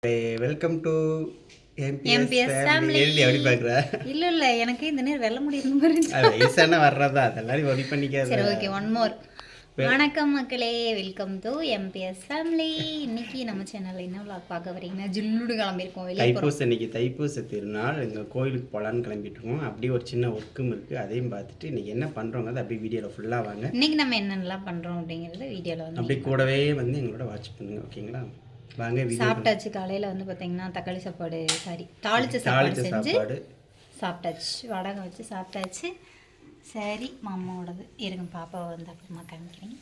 Welcome to MPS MPS family. Family. எழுதி எப்படி பார்க்குற? இல்ல எனக்கு இந்த நேரம் வெல்ல முடியும் மாதிரி அது வயசான வர்றதா அதெல்லாம் ஒரி பண்ணிக்காது. சரி ஓகே ஒன் மோர். வணக்கம் மக்களே, வெல்கம் டு எம்பிஎஸ் ஃபேமிலி. இன்னைக்கு நம்ம சேனல்ல என்ன விளாக் பார்க்க வரீங்கன்னா ஜில்லுடு கிளம்பியிருக்கோம் வெளியே போகிறோம். தைப்பூசம் இன்னைக்கு தைப்பூச திருநாள். எங்கள் கோயிலுக்கு போகலான்னு கிளம்பிட்டு இருக்கோம். அப்படியே ஒரு சின்ன ஒர்க்கும் இருக்குது, அதையும் பார்த்துட்டு இன்னைக்கு என்ன பண்ணுறோங்கிறது அப்படியே வீடியோவில் ஃபுல்லாக வாங்க. இன்னைக்கு நம்ம என்னென்னலாம் பண்ணுறோம் அப்படிங்கிறது வீடியோவில் வந்து அப்படி கூடவே வந்து எங்களோட வாட்ச் பண்ணுங்க, ஓகேங்களா? வாங்க. சாப்பிட்டாச்சு. காலையில் வந்து பார்த்தீங்கன்னா தக்காளி சாப்பாடு, தாளிச்ச சாப்பாடு செஞ்சு சாப்பிட்டாச்சு. வடகம் வச்சு சாப்பிட்டாச்சு. சரி, மாமாவோடது இருங்க, பாப்பாவை வந்து அப்புறமா காமிக்கிறேன்.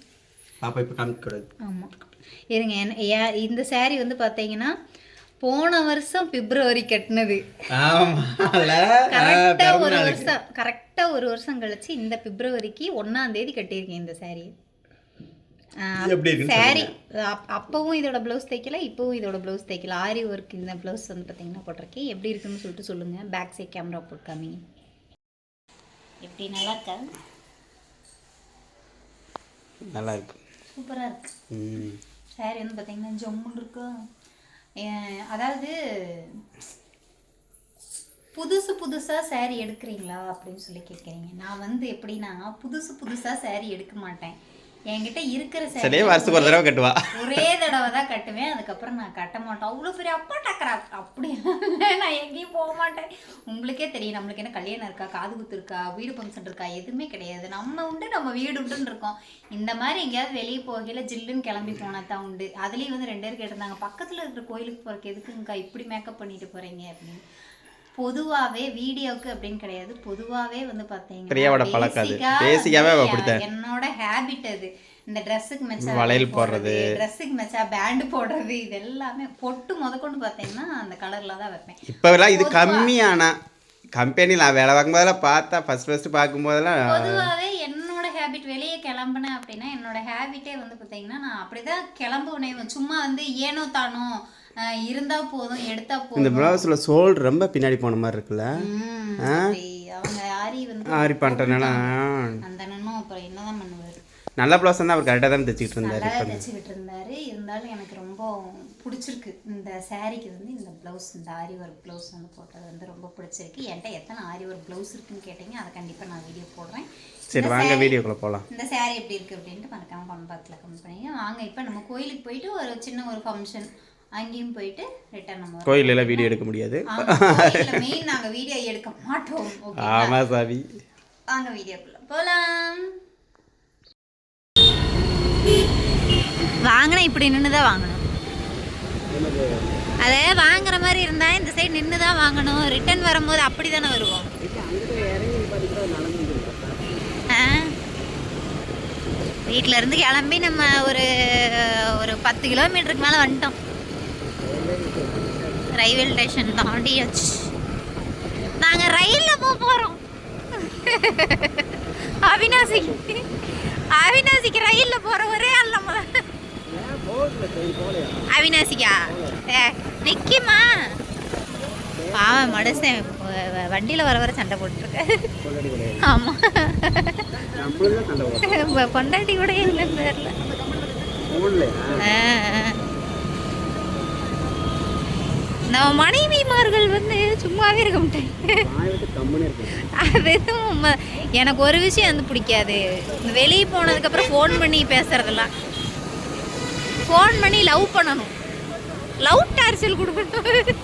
பாப்பா இப்போ காமிக்கக்கூடாது. ஆமாம் இருங்க. இந்த saree வந்து பார்த்தீங்கன்னா போன வருஷம் பிப்ரவரி கட்டினது. கரெக்டாக ஒரு வருஷம் கழிச்சு இந்த பிப்ரவரிக்கு 1ஆம் தேதி கட்டியிருக்கேன் இந்த saree. சாரி அப்பவும் இதோட ப்ளவுஸ் தைக்கல, இப்போவும் இதோட ப்ளவுஸ் தைக்கல. ஆரி ஒர்க் இந்த ப்ளவுஸ் வந்து பார்த்தீங்கன்னா போட்டிருக்கேன். எப்படி இருக்குன்னு சொல்லிட்டு சொல்லுங்கள். பேக் சைட் கேமரா போட்டு காமிங்க. எப்படி நல்லா இருக்கா? நல்லா இருக்கு, சூப்பராக இருக்கு. சாரி வந்து பார்த்தீங்கன்னா ஜம்முன்னு இருக்கும். அதாவது புதுசாக சாரி எடுக்கிறீங்களா அப்படின்னு சொல்லி கேட்குறீங்க. நான் வந்து எப்படின்னா புதுசாக சாரி எடுக்க மாட்டேன். என்கிட்ட இருக்கிற சாரி வருஷத்துக்கு ஒரு தடவை கட்டுவா, ஒரே தடவை தான் கட்டுவேன். அதுக்கப்புறம் நான் கட்ட மாட்டேன். அவ்வளோ பெரிய அப்பா டக்கரா அப்படி நான் எங்கேயும் போக மாட்டேன். உங்களுக்கே தெரியும், நம்மளுக்கு என்ன கல்யாணம் இருக்கா, காது குத்து இருக்கா, வீடு ஃபங்க்ஷன் இருக்கா, எதுவுமே கிடையாது. நம்ம உண்டு, நம்ம வீடு உண்டுன்னு இருக்கோம். இந்த மாதிரி எங்கேயாவது வெளியே போகையில் ஜில்லுன்னு கிளம்பி போனால் தான் உண்டு. அதுலேயும் வந்து 2 பேர் கேட்டிருந்தாங்க, பக்கத்தில் இருக்கிற கோயிலுக்கு போகிறக்கு எதுக்குங்கக்கா இப்படி மேக்கப் பண்ணிட்டு போகிறீங்க அப்படின்னு. பொதுவாகவே வீடியோவுக்கு அப்படின்னு கிடையாது, பொதுவாகவே வந்து பார்த்தீங்கன்னா என்னோட ஹேபிட் அது. இந்த ட்ரெஸ்ஸுக்கு மெச்சா வளையல் போடுறது, ட்ரெஸ்ஸுக்கு மெச்சா பேண்டு போடுறது, இது எல்லாமே பொட்டு முதற்கொண்டு பார்த்தீங்கன்னா அந்த கலரில் தான் வைப்பேன். இப்போலாம் இது கம்மியான கம்பெனியில் நான் வேலை பார்க்கும்போதெல்லாம் பார்த்தா ஃபஸ்ட்டு பார்க்கும்போதெல்லாம் பொதுவாகவே என்னோட ஹேபிட். வெளியே கிளம்புனேன் அப்படின்னா என்னோட ஹேபிட்டே வந்து பார்த்தீங்கன்னா நான் அப்படி தான் கிளம்புனேன். சும்மா வந்து ஏனோ தானோ இருந்தா போதும், எடுத்தா போதும். இந்த ப்ளவுஸ்ல சோல் ரொம்ப பின்னாடி போன மாதிரி இருக்குல்ல. அவங்க ஆரி வந்து ஆரி பண்றனால அந்த அண்ணனும் அப்புறம் என்னதான் பண்ணுவாரு. நல்ல ப்ளவுஸ் தான் அவர் கரெக்டாக தான் தைச்சிக்கிட்டு இருந்தாரு. இருந்தாலும் எனக்கு ரொம்ப பிடிச்சிருக்கு இந்த சாரீக்கு வந்து இந்த ப்ளவுஸ், இந்த ஆரி ஒர்க் ப்ளவுஸ் வந்து போட்டது வந்து ரொம்ப பிடிச்சிருக்கு. என்கிட்ட எத்தனை ஆரி ஒர்க் ப்ளவுஸ் இருக்குன்னு கேட்டீங்க, அதை கண்டிப்பாக நான் வீடியோ போடுறேன். சரி வாங்க வீடியோக்குள்ள போகலாம். இந்த சாரீ எப்படி இருக்குது அப்படின்ட்டு மறக்காம கமெண்ட் பாக்ஸில் கமெண்ட் பண்ணிங்க. வாங்க இப்போ நம்ம கோயிலுக்கு போயிட்டு ஒரு சின்ன ஒரு ஃபங்க்ஷன், அங்கேயும் போயிட்டு ரிட்டர்ன் நம்ம கோயிலெல்லாம் வீடியோ எடுக்க முடியாது. மெயின் நாங்கள் வீடியோ எடுக்க மாட்டோம். ஆமாம் சாவி. வாங்க வீடியோக்குள்ள போகலாம். வாங்கினா இப்படி நின்று தான் வாங்கணும். அதே வாங்குற மாதிரி இருந்தால் இந்த சைடு நின்று தான் வாங்கணும். ரிட்டர்ன் வரும்போது அப்படி தானே வருவோம். வீட்டில் இருந்து கிளம்பி நம்ம ஒரு 10 கிலோமீட்டருக்கு மேலே வந்துட்டோம். ரயில்வே ஸ்டேஷன் தாண்டியாச்சு. நாங்கள் ரயிலில் போகிறோம். அவினாசிக்கு ரயிலில் போகிற ஒரே ஆள் நம்ம. அவினாசிக்கா நிற்குமா? பாவம் மனுஷன் வண்டியில் வர சண்டை போட்டுருக்க. ஆமாம், பொண்டாட்டி கூட இல்லைன்னு தெரியல. நம்ம மனைவிமார்கள் வந்து சும்மாவே இருக்க மாட்டாங்க. அதுவும் எனக்கு ஒரு விஷயம் வந்து பிடிக்காது. வெளியே போனதுக்கப்புறம் ஃபோன் பண்ணி பேசுறதெல்லாம். ஃபோன் பண்ணி லவ் பண்ணணும், லவ் டார்ச்சல் கொடுக்கணும்.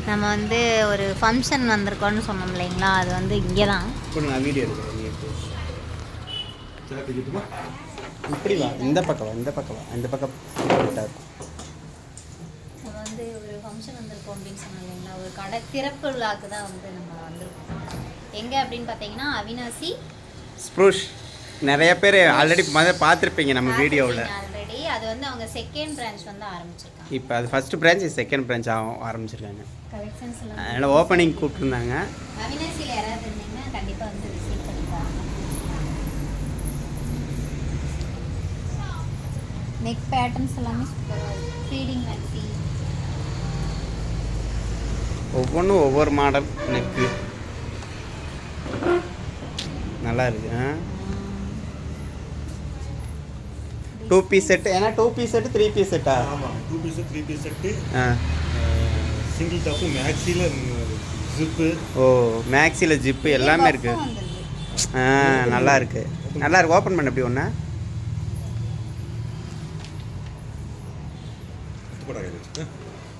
நம்ம வந்து ஒரு ஃபங்க்ஷன் வந்திருக்கோன்னு சொன்னோம் இல்லைங்களா, அது வந்து இங்கே தான். இந்த பக்கம் நம்ம வந்து ஒரு ஃபங்க்ஷன் வந்திருக்கோம் அப்படின்னு சொன்னோம் இல்லைங்களா, ஒரு கடை திறப்பு விழாக்கு தான் வந்து நம்ம வந்திருக்கோம். எங்கே அப்படின்னு பார்த்தீங்கன்னா அவினாசி ஸ்ப்ரூஷ். நிறைய பேர் ஆல்ரெடி பார்த்துருப்பீங்க நம்ம வீடியோவில். ஆல்ரெடி அது வந்து அவங்க செகண்ட் பிரான்ச் வந்து ஆரம்பிச்சிருக்காங்க. இப்போ அது ஃபர்ஸ்ட் பிரான்ச், செகண்ட் பிரான்ச் ஆரம்பிச்சிருக்காங்க. கலெக்ஷன்ஸ் எல்லாம் அதனால் ஓப்பனிங் கூப்பிட்டுருந்தாங்க. அவினாசியில் யாராவது இருந்தீங்கன்னா கண்டிப்பாக வந்து விசிட் பண்ணிப்பாங்க. நெக் பேட்டர்ன்ஸ் எல்லாமே சூப்பராக இருக்குது. ஃபீடிங் மேக்ஸி ஒவ்வொன்றும் ஒவ்வொரு மாடல் நெக்கு நல்லா இருக்கு. 2 பீஸ் செட்டு, ஏன்னா 2 பீஸ் செட்டு 3 பீஸ் செட்டா? ஆமாம், 2 பீஸ் 3 பீஸ் செட்டு. ஆ, சிங்கிள் டாப்பு, மேக்ஸியில் ஜிப்பு. ஓ மேக்ஸியில் ஜிப்பு எல்லாமே இருக்குது. ஆ நல்லா இருக்கு, நல்லா இருக்கு. ஓப்பன் பண்ண எப்படி ஒன்று?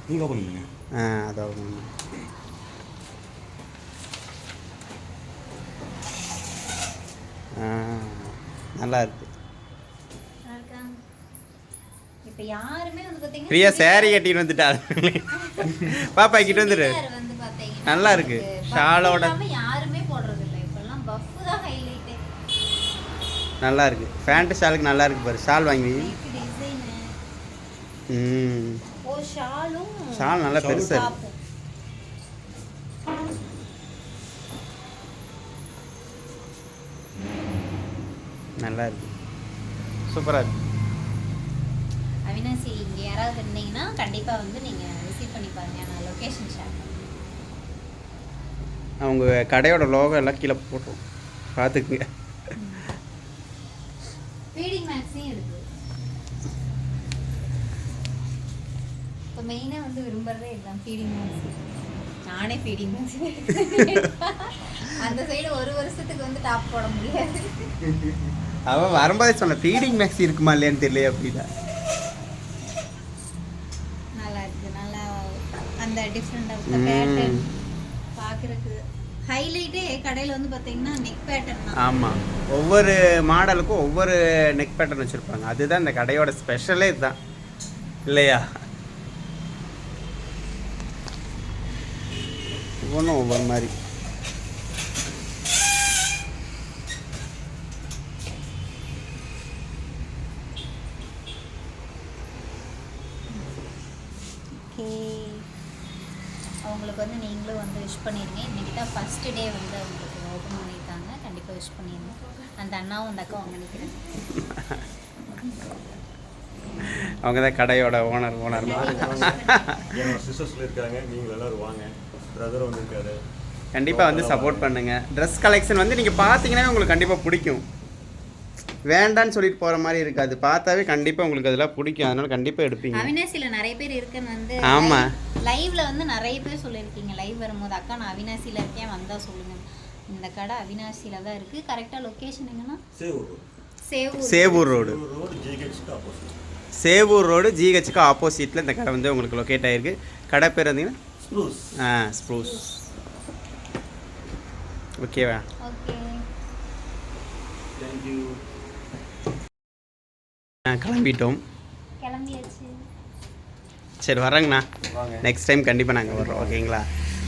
நீங்கள் ஓப்பன் பண்ணுங்க. ஆ அதை ஓப்பன் பண்ணு. நல்லா இருக்கு. இப்போ யாருமே வந்து பாத்தீங்கன்னா பிரியா சேரீ கட்டிட்டு வந்துட்டாரு. பாப்பா கிட்ட வந்துரு. வந்து பாத்தீங்கன்னா நல்லா இருக்கு. ஷாலோட யாருமே போடுறது இல்ல. இப்பெல்லாம் பஃப் தான் ஹைலைட். நல்லா இருக்கு. பேண்ட் ஷாலுக்கு நல்லா இருக்கு பாரு. ஷால் வாங்கி. டிசைன். ஓ ஷாலும். ஷால் நல்லா பெருசா இருக்கு. நல்லா இருக்கு. சூப்பரா இருக்கு. அவினாசி இங்கே யாராவது இருந்தீங்கன்னா கண்டிப்பாக வந்து நீங்கள் விசிட் பண்ணி பாருங்க. நான் லொக்கேஷன் ஷேர் பண்ணுறேன். அவங்க கடையோட லோகோ எல்லாம் கீழே போட்டோம், பார்த்துக்குங்க. ஃபீடிங் மேக்ஸையும் இருக்குது. இப்போ மெயினாக வந்து விரும்புகிறதே இதுதான், ஃபீடிங் மேக்ஸ். நானே ஃபீடிங் மேக்ஸ் அந்த சைடு ஒரு வருஷத்துக்கு வந்து டாப் போட முடியாது. அவன் வரும்போதே சொன்ன ஃபீடிங் மேக்ஸ் இருக்குமா இல்லையான்னு தெரியல அப்படின்னா. அந்த டிஃப்ரெண்ட் ஆஃப் த பேட்டர்ன் பார்க்குறதுக்கு ஹைலைட்டே கடையில் வந்து பார்த்தீங்கன்னா நெக் பேட்டர்ன் தான். ஆமாம், ஒவ்வொரு மாடலுக்கும் ஒவ்வொரு நெக் பேட்டர்ன் வச்சுருப்பாங்க. அதுதான் இந்த கடையோட ஸ்பெஷலே இதுதான் இல்லையா? ஒவ்வொன்றும் ஒவ்வொரு மாதிரி. அவங்களுக்கு வந்து நீங்களும் வந்து விஷ் பண்ணிடுங்க. இன்றைக்கி தான் ஃபஸ்ட்டு டே வந்து அவங்களுக்கு ஓப்பன் பண்ணியிருக்காங்க. கண்டிப்பாக விஷ் பண்ணிடுங்க. அந்த அண்ணாவும் அந்த அக்காவும் நினைக்கிறேன் அவங்க தான் கடையோட ஓனர். என்னோட சிஸ்டர்ஸில் இருக்காங்க. நீங்கள் எல்லோரும் வாங்க. பிரதர் வந்து இருக்காரு. கண்டிப்பாக வந்து சப்போர்ட் பண்ணுங்கள். ட்ரெஸ் கலெக்ஷன் வந்து நீங்கள் பார்த்தீங்கன்னா உங்களுக்கு கண்டிப்பாக பிடிக்கும். வேண்டான்னு சொல்லிட்டு போகிற மாதிரி இருக்காது. பார்த்தாவே கண்டிப்பாக உங்களுக்கு அதெல்லாம் பிடிக்கும். அதனால கண்டிப்பாக எடுப்பீங்க. அவினாசியில் நிறைய பேர் இருக்குன்னு வந்து ஆமாம், லைவ்ல வந்து நிறைய பேர் சொல்லியிருக்கீங்க. லைவ் வரும்போது அக்கா நான் அவினாசியில் இருக்கேன் வந்தால் சொல்லுங்கள். இந்த கடை அவினாசியில் தான் இருக்குது. கரெக்டாக லொக்கேஷன் எங்கன்னா சேவூர் ரோடு. சேவூர் ரோடு ஜிஹெச்சுக்கு ஆப்போசிட்டில் இந்த கடை வந்து உங்களுக்கு லொக்கேட் ஆகிருக்கு. கடை பேர் வந்தீங்கன்னா ஸ்ப்ரூஸ். ஓகேவா? Okay, thank you. கிளம்பிட்டோம். கிளம்பியாச்சு. சரி வரேங்கண்ணா. நெக்ஸ்ட் டைம் கண்டிப்பாக நாங்கள் வர்றோம். ஓகேங்களா?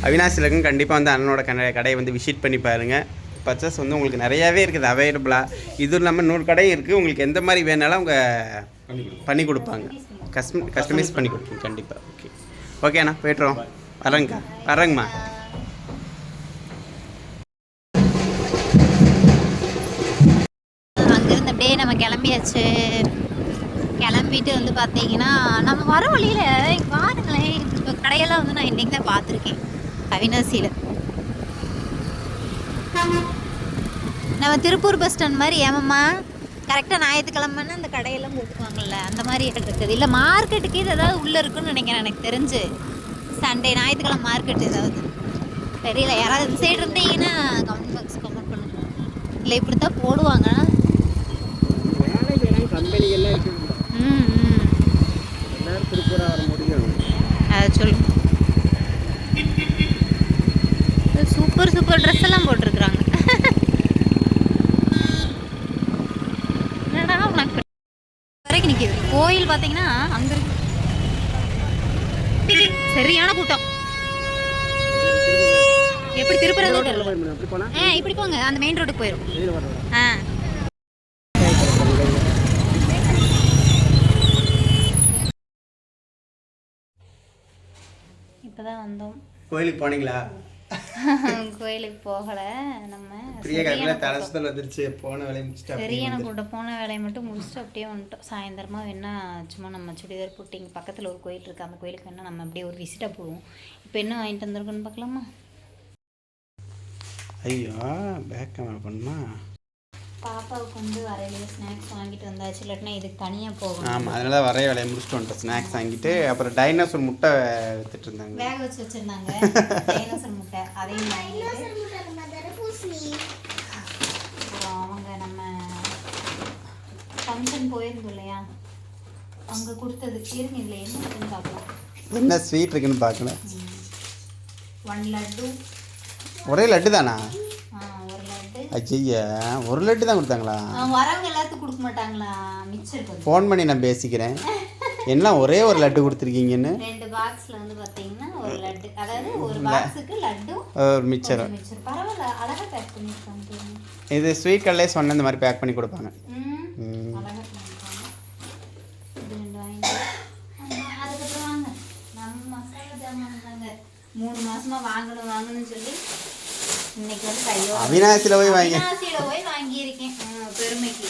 அவினாசியில் இருக்கும். கண்டிப்பாக வந்து அண்ணனோட கடையை வந்து விசிட் பண்ணி பாருங்கள். பர்ச்சேஸ் வந்து உங்களுக்கு நிறையாவே இருக்குது அவைலபிளாக. இதுவும் இல்லாமல் 100 கடையும் இருக்குது. உங்களுக்கு எந்த மாதிரி வேணாலும் அவங்க பண்ணி கொடுப்பாங்க. கஸ்டமைஸ் பண்ணி கொடுப்போம் கண்டிப்பாக. ஓகே ஓகேண்ணா, போய்ட்டுறோம். வரேங்கம்மா. அங்கேருந்து அப்படியே நம்ம கிளம்பியாச்சு. கிளம்பிட்டு வந்து பார்த்தீங்கன்னா நம்ம வர வழியில் பாருங்களேன், இப்போ கடையெல்லாம் வந்து நான் இன்றைக்கி தான் பார்த்துருக்கேன் அவினாசியில். நம்ம திருப்பூர் பஸ் ஸ்டாண்ட் மாதிரி ஏமாம்மா கரெக்டாக ஞாயிற்றுக்கிழமைன்னா அந்த கடையெல்லாம் போட்டுக்குவாங்கல்ல, அந்த மாதிரி இடம் இருக்குது. இல்லை மார்க்கெட்டுக்கு இது ஏதாவது உள்ளே இருக்குன்னு நினைக்கிறேன் எனக்கு தெரிஞ்சு. சண்டே ஞாயிற்றுக்கிழமை மார்க்கெட் ஏதாவது தெரியல. யாராவது இந்த சைடு இருந்தீங்கன்னா கமெண்ட் பாக்ஸ் கமெண்ட் பண்ணுங்க. இல்லை இப்படி தான் போடுவாங்க. கம்பெனிகள்லாம் இருக்குது. எல்லாரும் திருப்பூராக வர முடியும். அதை சொல்லு. சூப்பர் சூப்பர் ட்ரெஸ் எல்லாம் போட்டிருக்குறாங்க. என்னடா உனக்கு வரைக்கும் நிற்கிது. கோயில் பார்த்தீங்கன்னா அங்கே இருக்கு. சரியான கூட்டம். எப்படி திருப்பூர் இப்படி போங்க, அந்த மெயின் ரோடுக்கு போயிடும். இப்போதான் வந்தோம். கோயிலுக்கு போனீங்களா? கோயிலுக்கு போகலை நம்ம. பிரியா கடையில் தலை சுத்தல் வந்துருச்சு. போன வேலையை முடிச்சுட்டு பெரியனை போட்ட போன வேலையை மட்டும் முடிச்சுட்டு அப்படியே வந்துட்டோம். சாயந்தரமா வேணா சும்மா நம்ம சுடிதார் போட்டு இங்கே பக்கத்தில் ஒரு கோயில் இருக்குது, அந்த கோயிலுக்கு வேணா நம்ம அப்படியே ஒரு விசிட்டாக போடுவோம். இப்போ என்ன வாங்கிட்டு வந்திருக்குன்னு பார்க்கலாமா? ஐயோ பேக் கேமரா பண்ணுமா? பாப்பாவுக்கு வந்து வரையிலேயே ஸ்நாக்ஸ் வாங்கிட்டு வந்தாச்சு, இல்லாட்டினா இதுக்கு தனியாக போகணும். ஆமாம், அதனால தான் வரைய வேலையை முடிச்சுட்டு வந்துட்டோம். ஸ்நாக்ஸ் வாங்கிட்டு அப்புறம் டைனோசர் முட்டை வித்துட்டு இருந்தாங்க, வேக வச்சு வச்சுருந்தாங்க. டைனோசர் முட்டை அதையும் வாங்கிட்டு அவங்க நம்ம ஃபங்க்ஷன் போயிருந்தோம் இல்லையா, அங்கே கொடுத்தது இருங்க. இல்லை என்ன இருக்குன்னு பார்க்கலாம். என்ன ஸ்வீட் இருக்குன்னு பார்க்கணும். 1 லட்டு. ஒரே லட்டு தானா? ஒரு லட்டு. ஐயா, ஒரு லட்டு தான் கொடுத்தாங்களா? வரவங்க எல்லாத்துக்கும் கொடுக்க மாட்டாங்களா, மிச்சம் இருக்கு. ஃபோன் பண்ணி நான் பேசிக்கிறேன். என்ன ஒரே ஒரு லட்டு கொடுத்துருக்கீங்கன்னு. 2 பாக்ஸ்ல வந்து பார்த்தீங்கன்னா ஒரு லட்டு, அதாவது ஒரு பாக்ஸுக்கு லட்டு ஒரு மிச்சர். மிச்சர் பரவாயில்ல, அழகா பேக் பண்ணிருக்காங்க. இது ஸ்வீட் கடையிலே சொன்ன இந்த மாதிரி பேக் பண்ணி கொடுப்பாங்க. அழகா பண்ணிருக்காங்க. இது 2 வாங்கி அதுக்கப்புறம் வாங்க நம்ம மசாலா ஜாமான் தாங்க 3 மாசமா வாங்கணும்னு சொல்லி இன்னைக்கு வந்து கையோ அவினாசியில் போய் வாங்கியிருக்கேன். பெருமைக்கு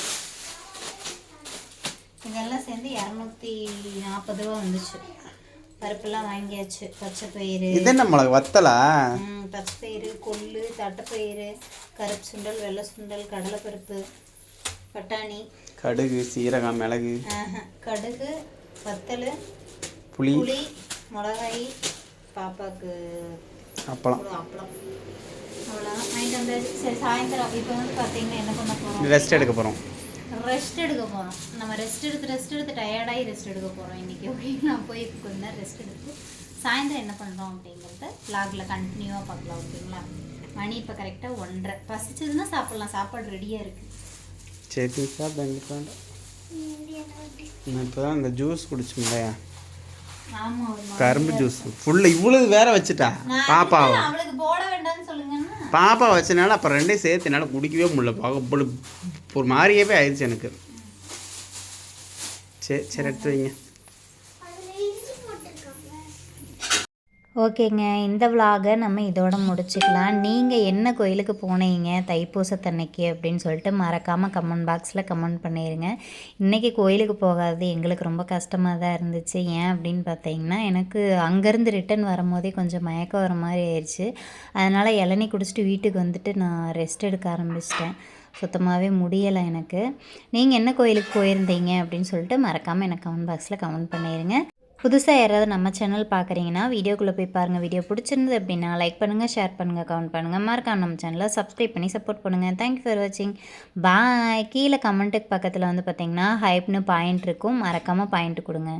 இதெல்லாம் சேர்ந்து 240 ரூபா வந்துச்சு. பருப்பெல்லாம் வாங்கியாச்சு. பச்சை பயிறு, இது என்ன மிளகு வத்தலா? பச்சை பயிறு, கொள்ளு, தட்டைப்பயிறு, கருப்பு சுண்டல், வெள்ளை சுண்டல், கடலைப்பருப்பு, பட்டாணி, கடுகு, சீரகம், மிளகு, கடுகு, வத்தல், புளி, மிளகாய், பாப்பாவுக்கு அப்பளம். அவ்வளோதான் வாங்கிட்டு வந்தாச்சு. சரி, சாயந்தரம் இப்போ வந்து பார்த்தீங்கன்னா என்ன பண்ண போகிறோம்? ரெஸ்ட் எடுக்க போகிறோம். நம்ம ரெஸ்ட் எடுத்து டயர்டாகி ரெஸ்ட் எடுக்க போகிறோம் இன்றைக்கி. ஓகே, நான் போய் கொஞ்ச நேரம் ரெஸ்ட் எடுத்து சாயந்தரம் என்ன பண்ணுறோம் அப்படிங்கிறத வ்ளாகில் கண்டினியூவாக பார்க்கலாம். ஓகேங்களா? மணி இப்போ கரெக்டாக 1:30. பசிச்சதுன்னா சாப்பிட்லாம், சாப்பாடு ரெடியாக இருக்குது. சரி சாப்பிடுங்க. நான் இப்போ தான் இந்த ஜூஸ் குடிச்சோம்ல, கரும்பு ஜூஸ் ஃபுல்லு இவ்வளவு வேற வச்சுட்டா பாப்பாவை. அவளுக்கு போட வேண்டாம்னு சொல்லுங்கன்னா பாப்பா வச்சனால அப்புறம் 2 சேர்த்து என்னால் குடிக்கவே முடியல. ஒரு மாதிரியாவே ஆயிடுச்சு எனக்கு. சரி எடுத்து வைங்க. ஓகேங்க, இந்த விலாகை நம்ம இதோட முடிச்சுக்கலாம். நீங்கள் என்ன கோயிலுக்கு போனீங்க தைப்பூசத்தன்னைக்கு அப்படின்னு சொல்லிட்டு மறக்காமல் கமெண்ட் பாக்ஸில் கமெண்ட் பண்ணிடுங்க. இன்றைக்கி கோயிலுக்கு போகாதது எங்களுக்கு ரொம்ப கஷ்டமாக தான் இருந்துச்சு. ஏன் அப்படின்னு பார்த்தீங்கன்னா, எனக்கு அங்கேருந்து ரிட்டன் வரும்போதே கொஞ்சம் மயக்கம் வர மாதிரி ஆயிடுச்சு. அதனால் இளநீ குடிச்சிட்டு வீட்டுக்கு வந்துட்டு நான் ரெஸ்ட் எடுக்க ஆரம்பிச்சிட்டேன். சுத்தமாகவே முடியலை எனக்கு. நீங்கள் என்ன கோயிலுக்கு போயிருந்தீங்க அப்படின்னு சொல்லிட்டு மறக்காமல் எனக்கு கமெண்ட் பாக்ஸில் கமெண்ட் பண்ணிடுங்க. புதுசாக யாராவது நம்ம சேனல் பார்க்குறீங்கன்னா வீடியோக்குள்ளே போய் பாருங்கள். வீடியோ பிடிச்சிருந்தது அப்படின்னா லைக் பண்ணுங்கள், ஷேர் பண்ணுங்கள், கமெண்ட் பண்ணுங்கள். மறக்காம நம்ம சேனலை சப்ஸ்கிரைப் பண்ணி சப்போர்ட் பண்ணுங்கள். தேங்க்யூ ஃபார் வாட்சிங். பாய். கீழே கமெண்ட்டுக்கு பக்கத்தில் வந்து பார்த்திங்கன்னா ஹைப்னு பாயிண்ட் இருக்கும், மறக்காமல் பாயிண்ட் கொடுங்க.